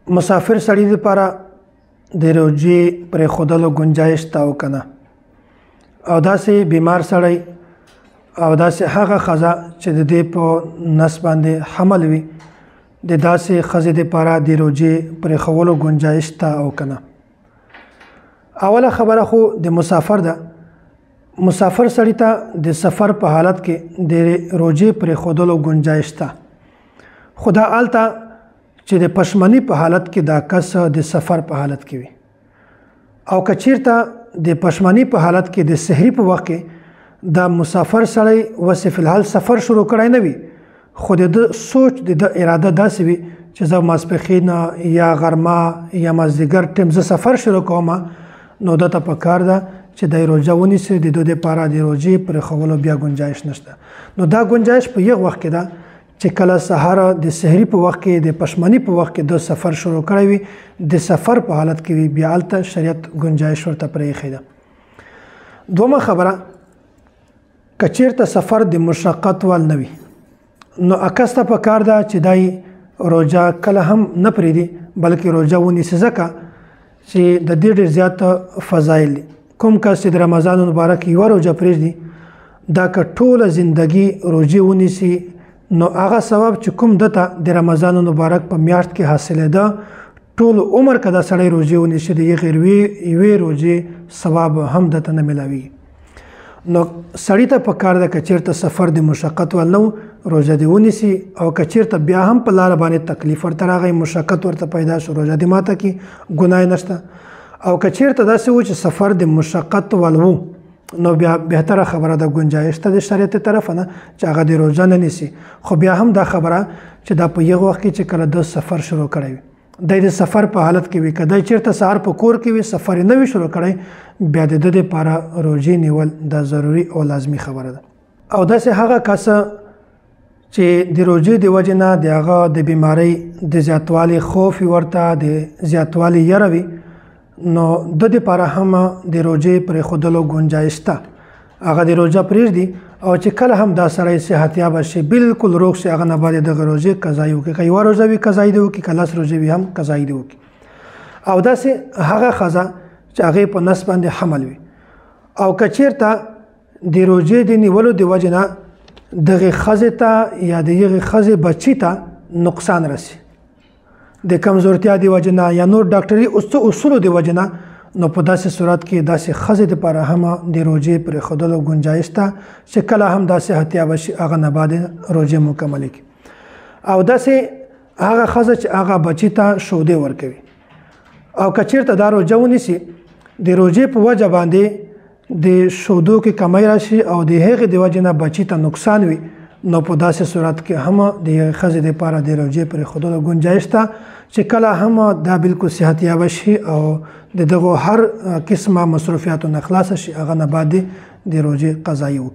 مسافر سړی لپاره د روژې پرېښودلو گنجایش ته او کنه او داسې بیمار سړی او داسې هغه ښځه چې د دې په نس باندې حمل وي د داسې ښځې لپاره د روژې پرېښولو گنجایش ته او کنه. اوله خبره خو د مسافر ده. مسافر سړی ته د سفر په حالت کې د روژې پرېښودلو گنجایش ته، خو دا هلته چې د پشمنی په حالت کې دا کس د سفر په حالت کې وي او که چیرته د پشمنی په حالت کې د سحري په وخت کې دا مسافر سړی وسې فی الحال سفر شروع کړی نه وي، خو د سوچ د اراده داسې وي چې زه ماسپښین یا غرمه یا مازدیګر ټیم زه سفر شروع کوم، نو دته پکار ده چې د روژه ونیسي. د دوی لپاره د روژې پرېښولو بیا گنجایش نشته. نو دا گنجایش په یو وخت کې ده چې کله سهار د سحري په وخت کې د پشمنی په وخت کې د سفر شروع کړی وي، د سفر په حالت کې وي، بیا هلته شریعت گنجایش ورته پرېښی ده. دومه خبره، که چیرته سفر د مشقت وال نه وي نو عکس ته پکار ده چې دای روژه کله هم نه پرېږدي بلکې روژه ونیسي، ځکه چې د دې ډېر زیات فضایل دي. کوم کس چې د رمضان مبارک یوه روژه پرېږدي دا که ټوله زندګي روژې ونیسي نو هغه ثواب چې کوم دته د رمضان مبارک په میاشت کې حاصلېده ټول عمر که دا سړی روژې ونیسي د یوې روژې ثواب هم دته نه میلاویږي. نو سړی ته پکار ده که چیرته سفر د مشقت ول نه و روژه دې ونیسي، او که چیرته بیا هم په لاره باندې تکلیف ورته راغی، مشقت ورته پیدا شو، روژه دې ماته کړي، ګناه نشته. او که چیرته داسې و چې سفر د مشقت ول و نو بیا بهتره خبره ده گنجایش ته د شریعت طرفه نه چې هغه د روژه نه نیسي. خو بیا هم دا خبره چې دا په یو وخت کې چې کله د سفر شروع کړی وي دی د سفر په حالت کې وي، که دی چیرته سهار په کور کې وي سفر نه وي شروع کړی، بیا د ده دپاره روژې نیول دا ضروري او لازمي خبره ده. او داسې هغه کس چې د روژې د وجې نه د هغه د بیمارۍ د زیاتوالي خوف ورته د زیاتوالي یره وي نو د دپاره هم د روژې پرېښودلو گنجایش ته، هغه د روژه پرېږدي او چې کله هم دا سړی صحتیابه شي بلکل روغ شي هغه نه بعد دغه روژې قضایي وکړي، که یوه روژه وي قضایي دې وکړي، که لس روژې وي هم قضایي دې وکړي. او داسې هغه ښځه چې هغې په نس باندې حمل وي او که چیرته د روژې د نیولو د وجې نه دغې ښځې ته یا د هغې ښځې بچي ته نقصان رسي د کمزورتیا د وجې نه یا نور ډاکټري اصولو د وجې نه، نو په داسې صورت کې داسې ښځې دپاره هم د روژې پرېښودلو گنجایش ته چې کله هم دا صحتیابه شي هغه نه بعد روژې مکملې کړي. او داسې هغه ښځه چې هغه بچي ته شودې ورکوي او که چیرته دا روژه ونیسي د روژې په وجه باندې د شودو کې کمی راشي او د هغې د وجې نه بچي ته نقصان وي، نو په داسې صورت کې هم د هغې ښځې دپاره د روژې پرېښودلو گنجایش ته چې کله هم دا بلکل صحتیابه شي او د دغو هر قسمه مصروفیاتو نه خلاصه شي هغه نه بعد د روژې قضایي وکړي.